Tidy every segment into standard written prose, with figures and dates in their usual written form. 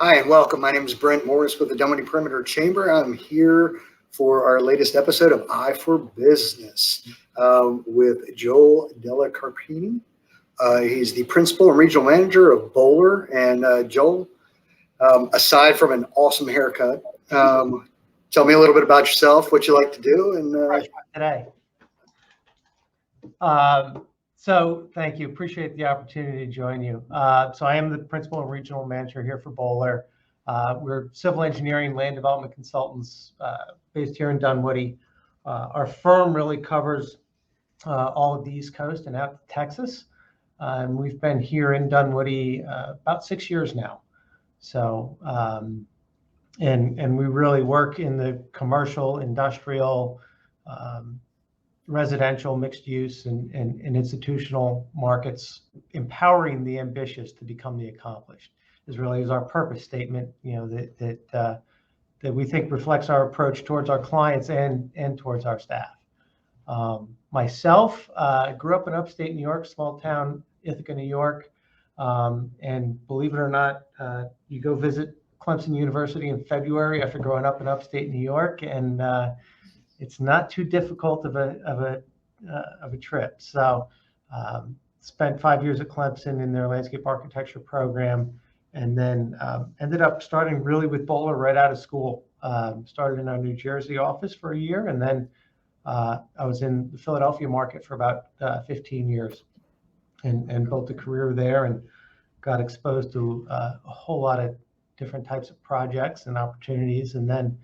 Hi, and welcome. My name is Brent Morris with the Dunwoody Perimeter Chamber. I'm here for our latest episode of Eye for Business with Joel DelliCarpini. He's the principal and regional manager of Bohler. And Joel, aside from an awesome haircut, tell me a little bit about yourself, what you like to do, and today. So thank you. Appreciate the opportunity to join you. So I am the principal and regional manager here for Bohler. We're civil engineering land development consultants based here in Dunwoody. Our firm really covers all of the East Coast and out to Texas. And we've been here in Dunwoody about 6 years now. So, and we really work in the commercial, industrial, residential, mixed use, and institutional markets. Empowering the ambitious to become the accomplished is our purpose statement. That we think reflects our approach towards our clients and towards our staff. Myself, I grew up in upstate New York, small town Ithaca, New York, and believe it or not, you go visit Clemson University in February after growing up in upstate New York, and it's not too difficult of a trip. So spent 5 years at Clemson in their landscape architecture program, and then ended up starting really with Bohler right out of school. Started in our New Jersey office for a year, and then I was in the Philadelphia market for about 15 years, and built a career there, and got exposed to a whole lot of different types of projects and opportunities. And then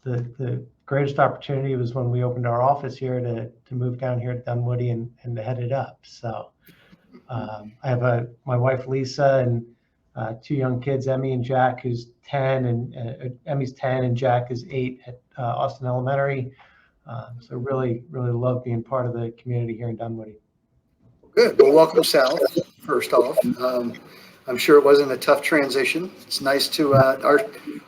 the greatest opportunity was when we opened our office here to move down here to Dunwoody and to head it up. So I have my wife Lisa and two young kids, Emmy and Jack, who's 10, and Emmy's 10 and Jack is 8 at Austin Elementary. So really love being part of the community here in Dunwoody. good. Well, welcome south, first off. I'm sure it wasn't a tough transition. It's nice to,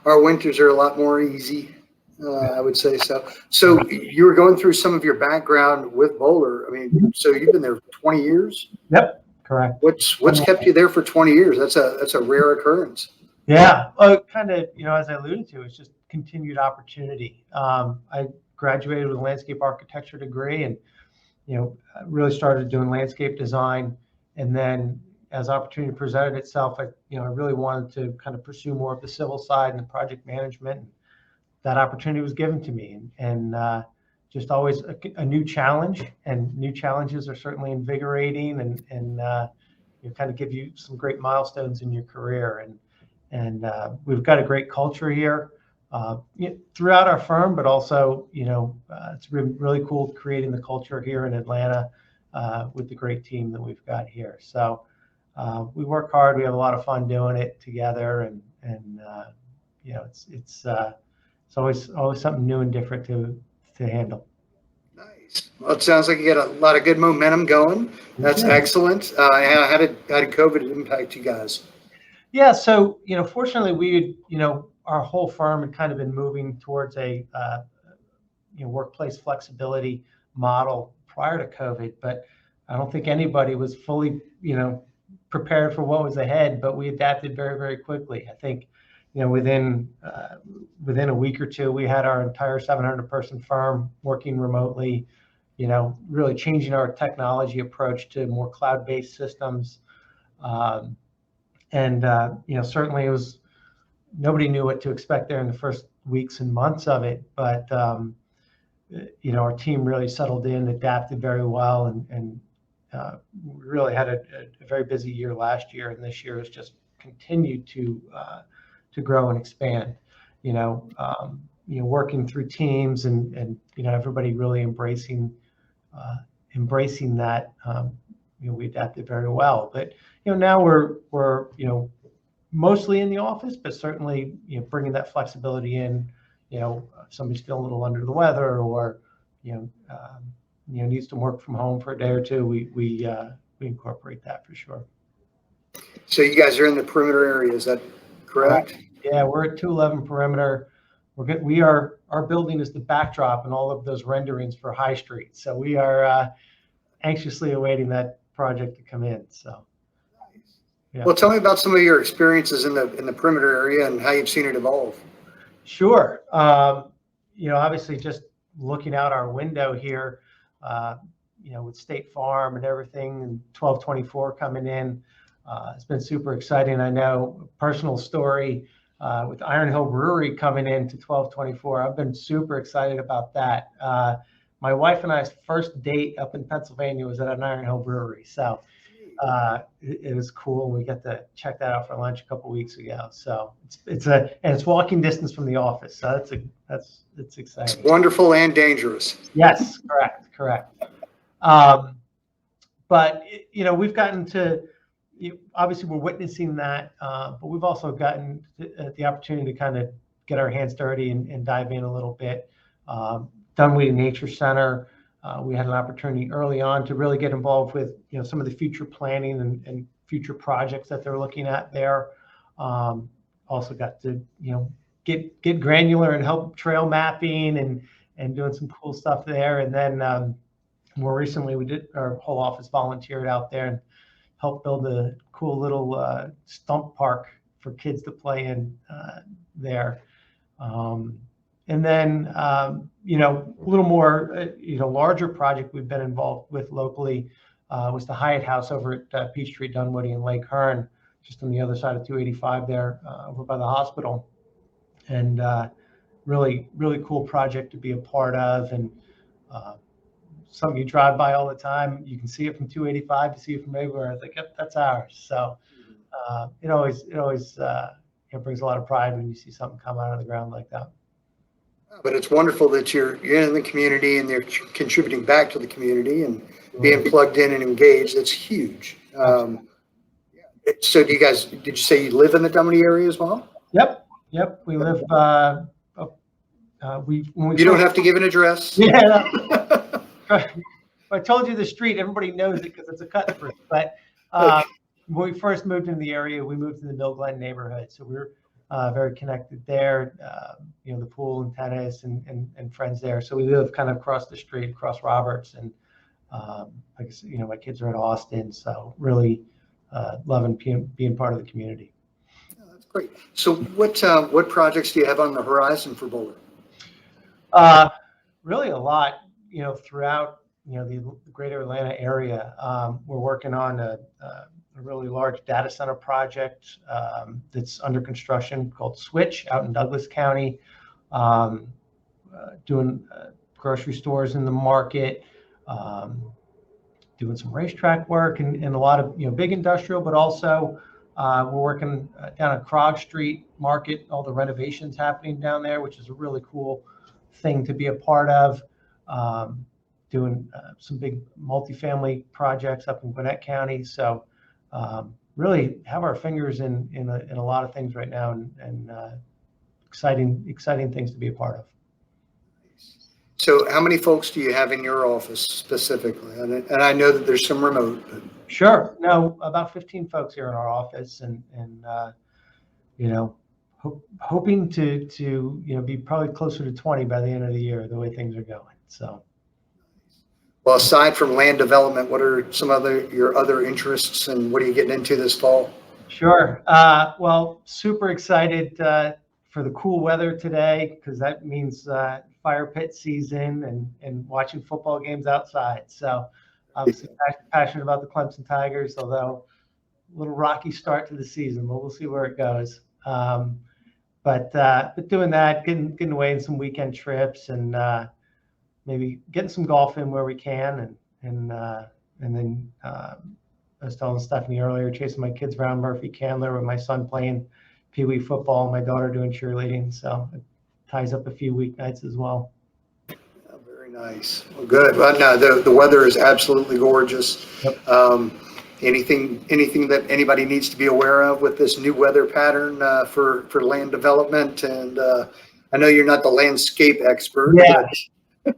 our winters are a lot more easy. I would say so. So you were going through some of your background with Bohler. I mean, so you've been there for 20 years? Yep, correct. What's kept you there for 20 years? That's a rare occurrence. Yeah, kind of, as I alluded to, it's just continued opportunity. I graduated with a landscape architecture degree, and really started doing landscape design. And then as opportunity presented itself, I really wanted to kind of pursue more of the civil side and the project management. That opportunity was given to me, and just always a new challenge, and new challenges are certainly invigorating, and kind of give you some great milestones in your career. And we've got a great culture here throughout our firm, but also it's been really cool creating the culture here in Atlanta with the great team that we've got here. So we work hard. We have a lot of fun doing it together, and it's always something new and different to handle. Nice. Well, it sounds like you got a lot of good momentum going. That's excellent. How did COVID impact you guys? Yeah, so fortunately, we our whole firm had kind of been moving towards a workplace flexibility model prior to COVID, but I don't think anybody was fully prepared for what was ahead. But we adapted very, very quickly. I think within a week or two, we had our entire 700-person firm working remotely, really changing our technology approach to more cloud-based systems. Certainly it was, nobody knew what to expect there in the first weeks and months of it. But, our team really settled in, adapted very well, and we really had a very busy year last year. And this year has just continued to grow and expand, working through teams and everybody really embracing that. We adapted very well, but now we're mostly in the office, but certainly bringing that flexibility in. If somebody's feeling a little under the weather, or needs to work from home for a day or two, we incorporate that for sure. So you guys are in the perimeter area, is that correct? Yeah, we're at 211 Perimeter. Our building is the backdrop in all of those renderings for High Street. So we are anxiously awaiting that project to come in. So Yeah. Well, tell me about some of your experiences in the perimeter area and how you've seen it evolve. Sure. Obviously just looking out our window here, uh, with State Farm and everything and 1224 coming in, it's been super exciting. I know a personal story with Iron Hill Brewery coming into 1224. I've been super excited about that. My wife and I's first date up in Pennsylvania was at an Iron Hill Brewery. So it was cool. We got to check that out for lunch a couple weeks ago. So it's walking distance from the office. So it's exciting. It's wonderful and dangerous. Yes, correct. But we've gotten to, obviously we're witnessing that, but we've also gotten the opportunity to kind of get our hands dirty and dive in a little bit. Dunwoody Nature Center. We had an opportunity early on to really get involved with some of the future planning and future projects that they're looking at there. Also got to get granular and help trail mapping and doing some cool stuff there. And then more recently, we did, our whole office volunteered out there and helped build a cool little stump park for kids to play in there. And then, a little more, larger project we've been involved with locally was the Hyatt House over at Peachtree, Dunwoody, and Lake Hearn, just on the other side of 285 there, over by the hospital. And really, really cool project to be a part of, and something you drive by all the time. You can see it from 285, you see it from everywhere. It's like, yep, that's ours. So it always brings a lot of pride when you see something come out of the ground like that. But it's wonderful that you're in the community and they're contributing back to the community and being plugged in and engaged. That's huge. So did you say you live in the Dunwoody area as well? Yep. We live, you don't have to give an address. Yeah. I told you the street, everybody knows it because it's a cut through. But when we first moved into the area, we moved to the Mill Glen neighborhood. So we're very connected there, the pool and tennis and friends there. So we live kind of across the street, across Roberts. And like I said, my kids are in Austin. So really loving being part of the community. Oh, that's great. So what projects do you have on the horizon for Bohler? Really a lot, throughout, the greater Atlanta area. We're working on a really large data center project that's under construction called Switch out in Douglas County, doing grocery stores in the market, doing some racetrack work and a lot of, big industrial, but also we're working down at Krog Street Market, all the renovations happening down there, which is a really cool thing to be a part of. Doing some big multifamily projects up in Gwinnett County. So really have our fingers in a lot of things right now, and exciting things to be a part of. So how many folks do you have in your office specifically? And I know that there's some remote. But... Sure. No, about 15 folks here in our office, and hoping to be probably closer to 20 by the end of the year, the way things are going. So. Well, aside from land development, what are some your other interests, and what are you getting into this fall? Sure. Well, super excited for the cool weather today, because that means fire pit season and watching football games outside. So obviously passionate about the Clemson Tigers, although a little rocky start to the season, but we'll see where it goes. But doing that, getting away in some weekend trips, and maybe getting some golf in where we can, and then I was telling Stephanie earlier, chasing my kids around Murphy Candler with my son playing Pee Wee football and my daughter doing cheerleading. So it ties up a few weeknights as well. Oh, very nice. Well, good. Well, no, the weather is absolutely gorgeous. Yep. Anything that anybody needs to be aware of with this new weather pattern for land development? And I know you're not the landscape expert. Yeah. But...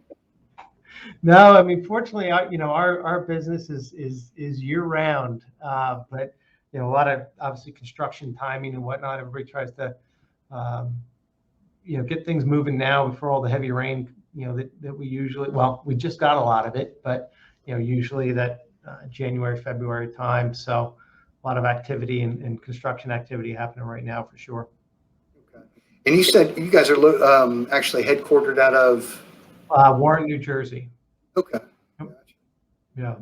No, I mean, fortunately, our business is year round, but a lot of obviously construction timing and whatnot. Everybody tries to get things moving now before all the heavy rain that we usually, we just got a lot of it, but usually that January, February time. So lot of activity and construction activity happening right now for sure. Okay. And you said you guys are actually headquartered out of Warren, New Jersey. Okay. Yep. Gotcha. Yeah.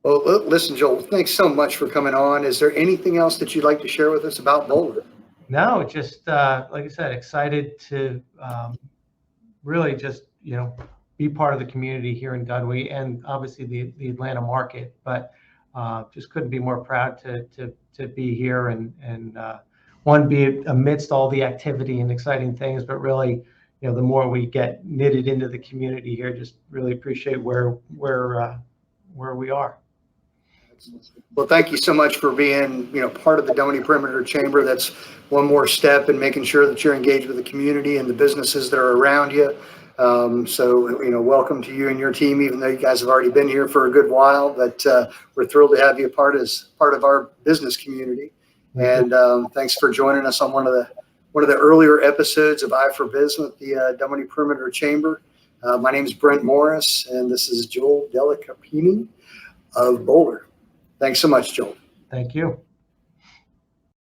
Well, listen, Joel, thanks so much for coming on. Is there anything else that you'd like to share with us about Bohler? No, just like I said, excited to really just, be part of the community here in Dudley and obviously the Atlanta market. But just couldn't be more proud to be here and one, be amidst all the activity and exciting things, but really, the more we get knitted into the community here, just really appreciate where we are. Well, thank you so much for being, part of the Downey Perimeter Chamber. That's one more step in making sure that you're engaged with the community and the businesses that are around you. So, welcome to you and your team, even though you guys have already been here for a good while, but we're thrilled to have you as part of our business community. And thanks for joining us on one of the earlier episodes of I for Biz with the Downey Perimeter Chamber. My name is Brent Morris, and this is Joel DelliCarpini of Bohler. Thanks so much, Joel. Thank you.